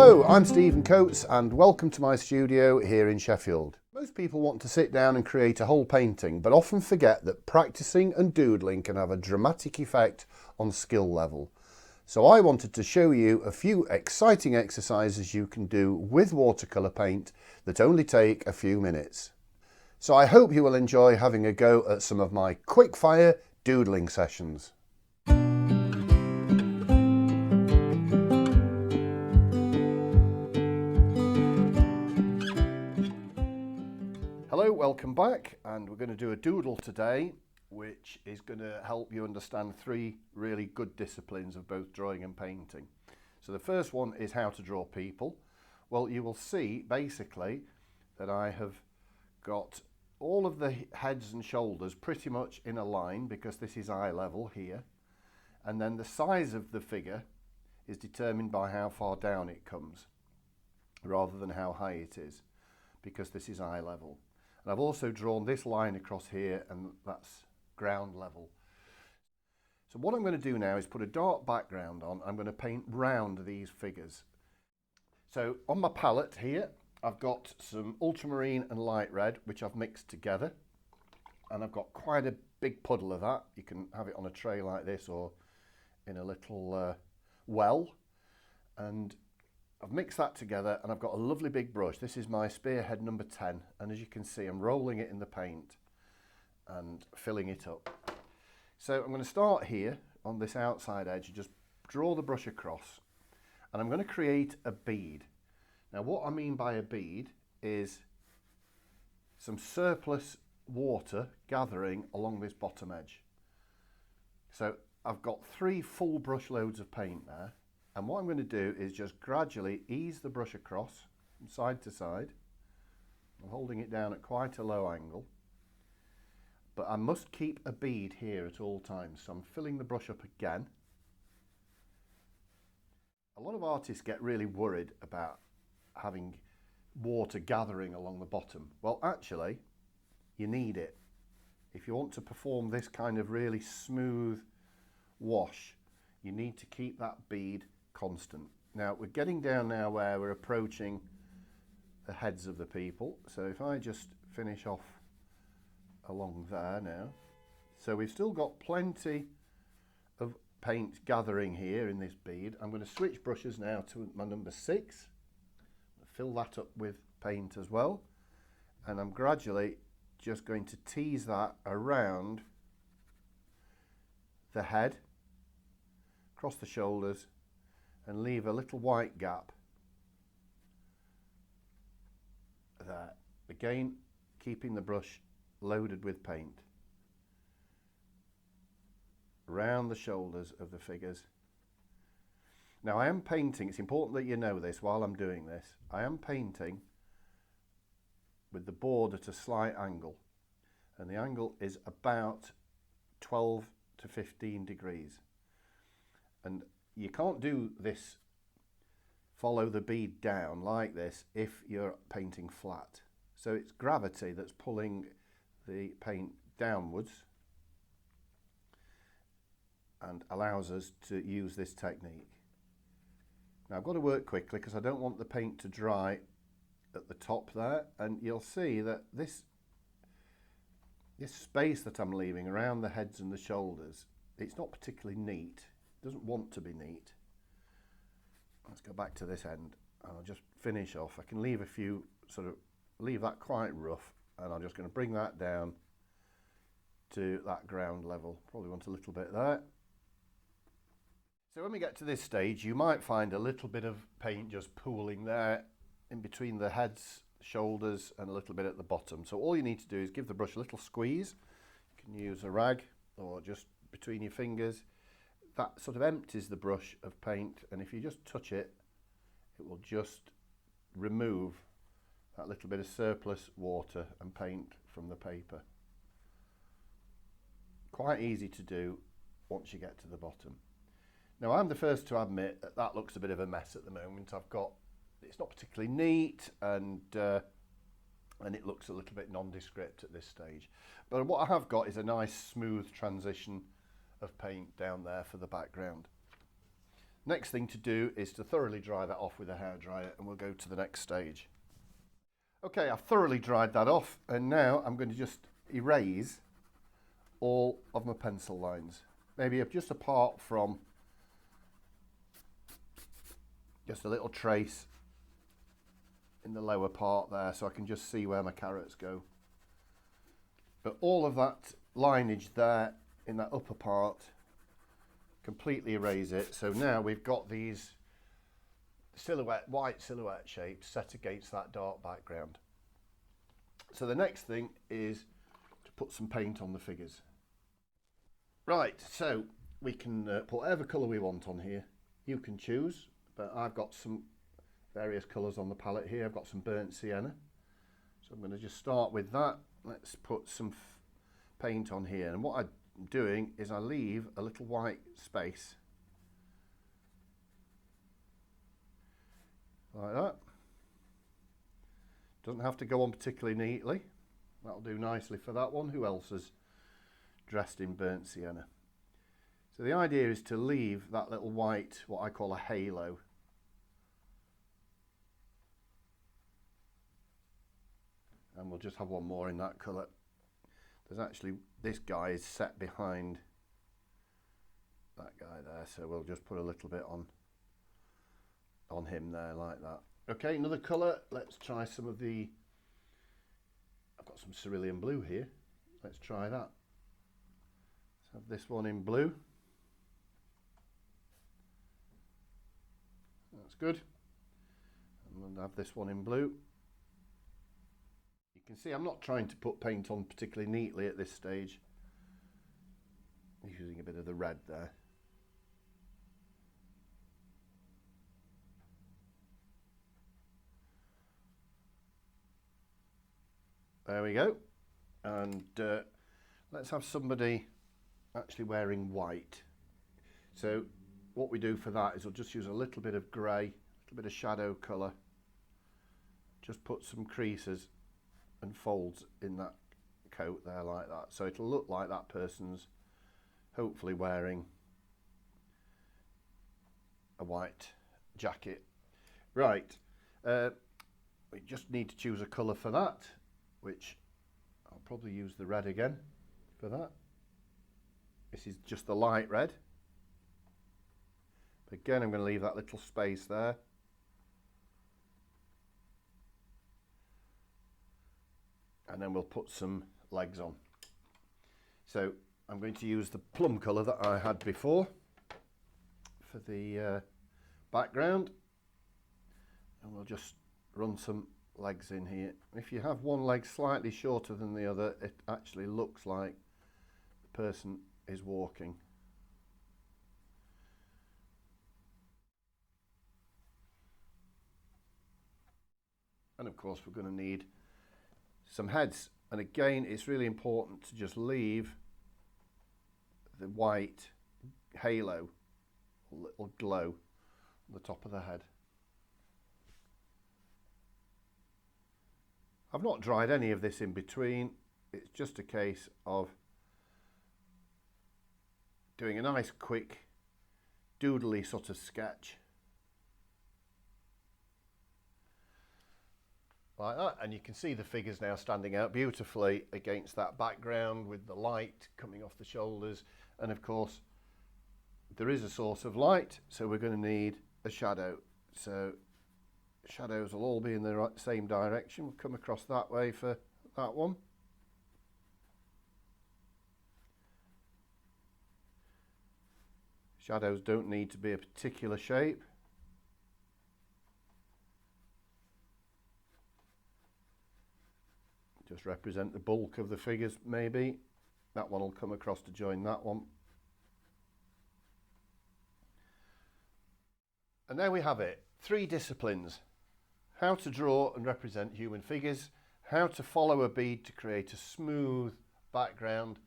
Hello, I'm Stephen Coates and welcome to my studio here in Sheffield. Most people want to sit down and create a whole painting, but often forget that practicing and doodling can have a dramatic effect on skill level. So I wanted to show you a few exciting exercises you can do with watercolour paint that only take a few minutes. So I hope you will enjoy having a go at some of my quick-fire doodling sessions. Hello, welcome back, and we're going to do a doodle today, which is going to help you understand three really good disciplines of both drawing and painting. So the first one is how to draw people. Well, you will see basically that I have got all of the heads and shoulders pretty much in a line because this is eye level here, and then the size of the figure is determined by how far down it comes rather than how high it is, because this is eye level. And I've also drawn this line across here, and that's ground level. So what I'm going to do now is put a dark background on. I'm going to paint round these figures. So on my palette here, I've got some ultramarine and light red, which I've mixed together. And I've got quite a big puddle of that. You can have it on a tray like this or in a little well. And I've mixed that together, and I've got a lovely big brush. This is my Spearhead number 10, and as you can see, I'm rolling it in the paint and filling it up. So I'm going to start here on this outside edge and just draw the brush across, and I'm going to create a bead. Now what I mean by a bead is some surplus water gathering along this bottom edge. So I've got 3 full brush loads of paint there. And what I'm going to do is just gradually ease the brush across from side to side. I'm holding it down at quite a low angle. But I must keep a bead here at all times. So I'm filling the brush up again. A lot of artists get really worried about having water gathering along the bottom. Well, actually, you need it. If you want to perform this kind of really smooth wash, you need to keep that bead constant. Now we're getting down now where we're approaching the heads of the people. So if I just finish off along there now. So we've still got plenty of paint gathering here in this bead. I'm going to switch brushes now to my number 6. Fill that up with paint as well. And I'm gradually just going to tease that around the head, across the shoulders, and leave a little white gap there. Again, keeping the brush loaded with paint around the shoulders of the figures. Now I am painting, it's important that you know this while I'm doing this, I am painting with the board at a slight angle, and the angle is about 12 to 15 degrees. And you can't do this, follow the bead down like this if you're painting flat. So it's gravity that's pulling the paint downwards and allows us to use this technique. Now I've got to work quickly because I don't want the paint to dry at the top there, and you'll see that this space that I'm leaving around the heads and the shoulders, it's not particularly neat. Doesn't want to be neat. Let's go back to this end. I'll just finish off. I can leave a few, leave that quite rough, and I'm just going to bring that down to that ground level. Probably want a little bit there. So when we get to this stage, you might find a little bit of paint just pooling there in between the heads, shoulders, and a little bit at the bottom. So all you need to do is give the brush a little squeeze. You can use a rag or just between your fingers. That sort of empties the brush of paint, and if you just touch it, it will just remove that little bit of surplus water and paint from the paper. Quite easy to do once you get to the bottom. Now I'm the first to admit that that looks a bit of a mess at the moment. It's not particularly neat, and it looks a little bit nondescript at this stage. But what I have got is a nice smooth transition of paint down there for the background. Next thing to do is to thoroughly dry that off with a hairdryer, and we'll go to the next stage. Okay, I've thoroughly dried that off, and now I'm going to just erase all of my pencil lines. Maybe just apart from just a little trace in the lower part there, so I can just see where my carrots go. But all of that lineage there in that upper part, completely erase it. So now we've got these silhouette, white silhouette shapes set against that dark background. So the next thing is to put some paint on the figures. Right, so we can put whatever colour we want on here. You can choose, but I've got some various colours on the palette here. I've got some burnt sienna. So I'm going to just start with that. Let's put some paint on here. And what I'm doing is I leave a little white space. Like that. Doesn't have to go on particularly neatly. That'll do nicely for that one. Who else is dressed in burnt sienna? So the idea is to leave that little white, what I call a halo. And we'll just have one more in that colour. There's actually, this guy is set behind that guy there, so we'll just put a little bit on him there like that. Okay, another colour. Let's try some of the, I've got some cerulean blue here. Let's try that. Let's have this one in blue. That's good. And we'll have this one in blue. You can see I'm not trying to put paint on particularly neatly at this stage. I'm using a bit of the red there. There we go. And let's have somebody actually wearing white. So what we do for that is we'll just use a little bit of grey, a little bit of shadow colour. Just put some creases and folds in that coat there like that. So it'll look like that person's hopefully wearing a white jacket. Right, we just need to choose a colour for that, which I'll probably use the red again for that. This is just the light red. But again, I'm going to leave that little space there. And then we'll put some legs on. So I'm going to use the plum colour that I had before for the background, and we'll just run some legs in here. If you have one leg slightly shorter than the other, it actually looks like the person is walking. And of course we're going to need some heads, and again it's really important to just leave the white halo, a little glow on the top of the head. I've not dried any of this in between. It's just a case of doing a nice quick doodly sort of sketch like that, and you can see the figures now standing out beautifully against that background with the light coming off the shoulders. And of course there is a source of light, so we're going to need a shadow. So shadows will all be in the same direction. We'll come across that way for that one. Shadows don't need to be a particular shape. Just represent the bulk of the figures maybe. That one will come across to join that one. And there we have it. 3 disciplines. How to draw and represent human figures, how to follow a bead to create a smooth background,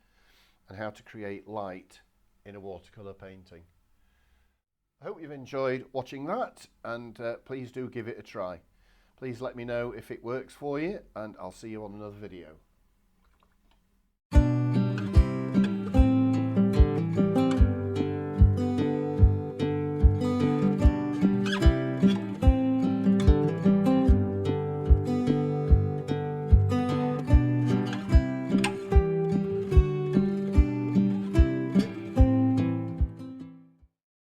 and how to create light in a watercolour painting. I hope you've enjoyed watching that, and please do give it a try. Please let me know if it works for you, and I'll see you on another video.